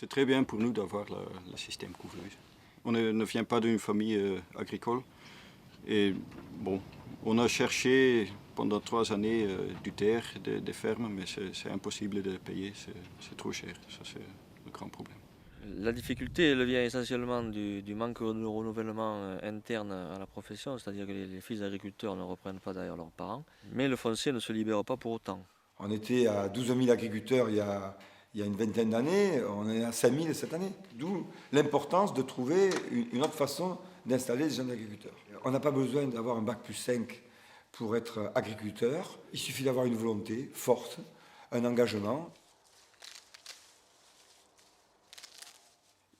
C'est très bien pour nous d'avoir le système couveuse. On ne vient pas d'une famille agricole. Et bon, on a cherché pendant 3 années du terre, des fermes, mais c'est impossible de payer, c'est trop cher. Ça, c'est le grand problème. La difficulté, elle vient essentiellement du manque de renouvellement interne à la profession, c'est-à-dire que les fils d'agriculteurs ne reprennent pas derrière leurs parents, mais le foncier ne se libère pas pour autant. On était à 12 000 agriculteurs il y a une vingtaine d'années, on est à 5 000 cette année. D'où l'importance de trouver une autre façon d'installer les jeunes agriculteurs. On n'a pas besoin d'avoir un bac+5 pour être agriculteur, il suffit d'avoir une volonté forte, un engagement.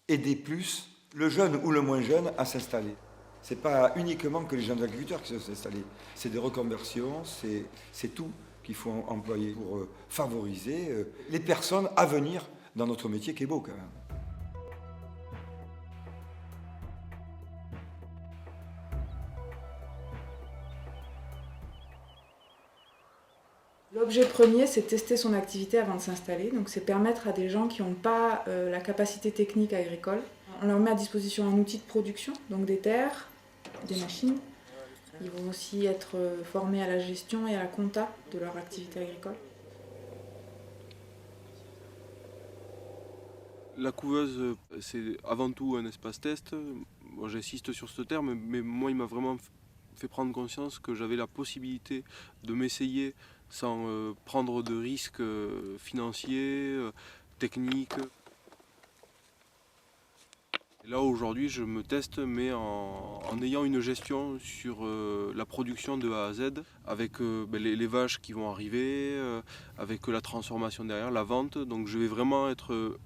Aider plus le jeune ou le moins jeune à s'installer. Ce n'est pas uniquement que les jeunes agriculteurs qui sont installés, c'est des reconversions, c'est tout qu'il faut employer pour favoriser les personnes à venir dans notre métier qui est beau quand même. L'objet premier, c'est tester son activité avant de s'installer. Donc, c'est permettre à des gens qui n'ont pas la capacité technique agricole. On leur met à disposition un outil de production, donc des terres, des machines. Ils vont aussi être formés à la gestion et à la compta de leur activité agricole. La couveuse, c'est avant tout un espace test. Moi, j'insiste sur ce terme, mais moi, il m'a vraiment fait prendre conscience que j'avais la possibilité de m'essayer sans prendre de risques financiers, techniques. Et là, aujourd'hui, je me teste, mais en ayant une gestion sur la production de A à Z, avec les vaches qui vont arriver, avec la transformation derrière, la vente. Donc je vais vraiment être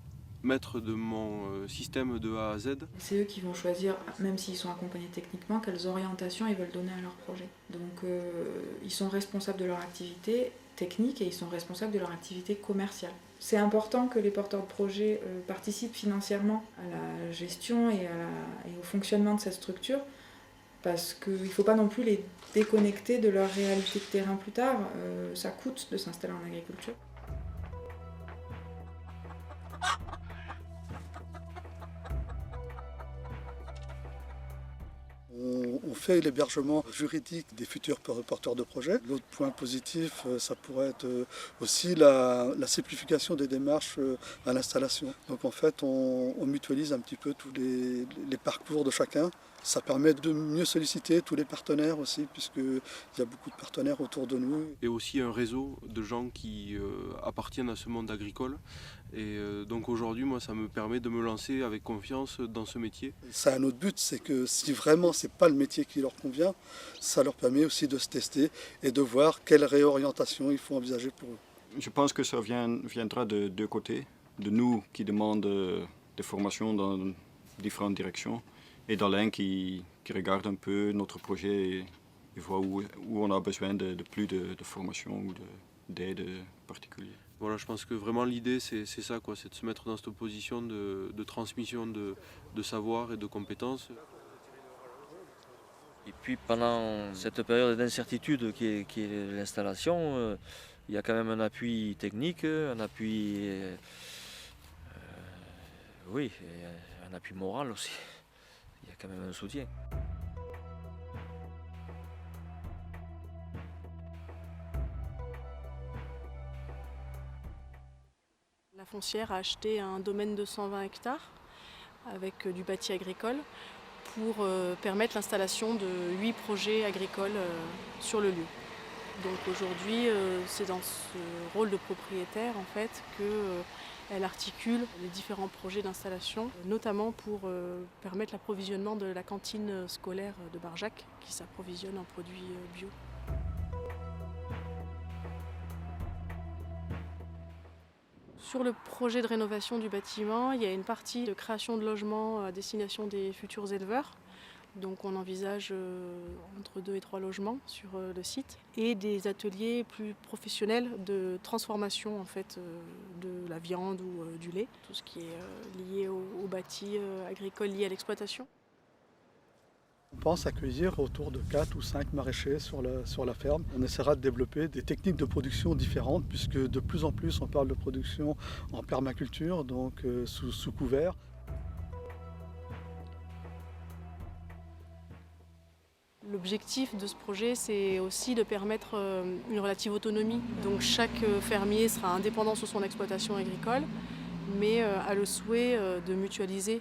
maître de mon système de A à Z. C'est eux qui vont choisir, même s'ils sont accompagnés techniquement, quelles orientations ils veulent donner à leur projet. Donc ils sont responsables de leur activité technique et ils sont responsables de leur activité commerciale. C'est important que les porteurs de projets participent financièrement à la gestion et au fonctionnement de cette structure, parce qu'il ne faut pas non plus les déconnecter de leur réalité de terrain plus tard. Ça coûte de s'installer en agriculture. On fait l'hébergement juridique des futurs porteurs de projets. L'autre point positif, ça pourrait être aussi la simplification des démarches à l'installation. Donc en fait, on mutualise un petit peu tous les parcours de chacun. Ça permet de mieux solliciter tous les partenaires aussi, puisqu'il y a beaucoup de partenaires autour de nous. Et aussi un réseau de gens qui appartiennent à ce monde agricole. Et donc aujourd'hui, moi, ça me permet de me lancer avec confiance dans ce métier. Ça a un autre but, c'est que si vraiment c'est pas le métier qui leur convient, ça leur permet aussi de se tester et de voir quelle réorientation il faut envisager pour eux. Je pense que ça viendra de deux côtés, de nous qui demandent des formations dans différentes directions, et d'Alain qui regarde un peu notre projet et voit où on a besoin de plus de formation ou d'aide particulière. Voilà, je pense que vraiment l'idée c'est ça, quoi, c'est de se mettre dans cette position de transmission de savoir et de compétences. Et puis pendant cette période d'incertitude qui est l'installation, il y a quand même un appui technique, un appui, oui, et un appui moral aussi. Il y a quand même un soutien. La foncière a acheté un domaine de 120 hectares avec du bâti agricole pour permettre l'installation de 8 projets agricoles sur le lieu. Donc aujourd'hui, c'est dans ce rôle de propriétaire en fait qu'elle articule les différents projets d'installation, notamment pour permettre l'approvisionnement de la cantine scolaire de Barjac qui s'approvisionne en produits bio. Sur le projet de rénovation du bâtiment, il y a une partie de création de logements à destination des futurs éleveurs. Donc on envisage entre 2 et 3 logements sur le site et des ateliers plus professionnels de transformation en fait, de la viande ou du lait, tout ce qui est lié au bâti agricole lié à l'exploitation. On pense accueillir autour de 4 ou 5 maraîchers sur la ferme. On essaiera de développer des techniques de production différentes puisque de plus en plus on parle de production en permaculture, donc sous couvert. L'objectif de ce projet, c'est aussi de permettre une relative autonomie. Donc chaque fermier sera indépendant sur son exploitation agricole, mais a le souhait de mutualiser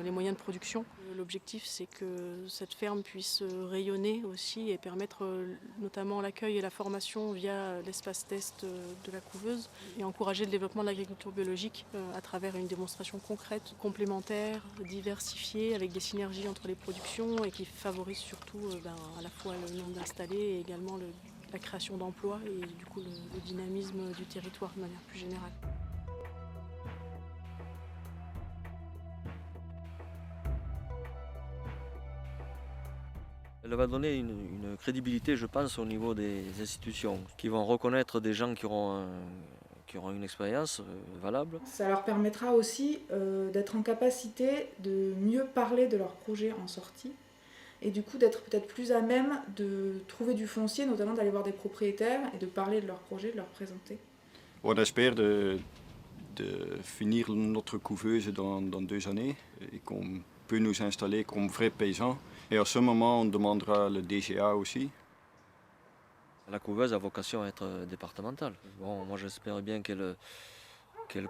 les moyens de production. L'objectif, c'est que cette ferme puisse rayonner aussi et permettre notamment l'accueil et la formation via l'espace test de la couveuse et encourager le développement de l'agriculture biologique à travers une démonstration concrète, complémentaire, diversifiée, avec des synergies entre les productions et qui favorise surtout à la fois le nombre d'installés et également la création d'emplois et du coup le dynamisme du territoire de manière plus générale. Elle va donner une crédibilité, je pense, au niveau des institutions, qui vont reconnaître des gens qui auront une expérience valable. Ça leur permettra aussi d'être en capacité de mieux parler de leur projet en sortie et du coup d'être peut-être plus à même de trouver du foncier, notamment d'aller voir des propriétaires et de parler de leur projet, de leur présenter. On espère de finir notre couveuse dans 2 années et qu'on peut nous installer comme vrais paysans. Et à ce moment, on demandera le DGA aussi. La couveuse a vocation à être départementale. Bon, moi j'espère bien qu'elle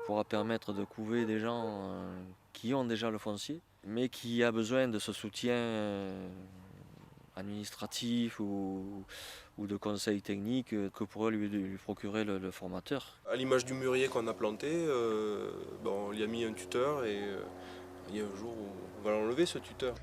pourra permettre de couver des gens qui ont déjà le foncier, mais qui a besoin de ce soutien administratif ou de conseils techniques que pourrait lui procurer le formateur. À l'image du mûrier qu'on a planté, on y a mis un tuteur et il y a un jour où on va l'enlever ce tuteur.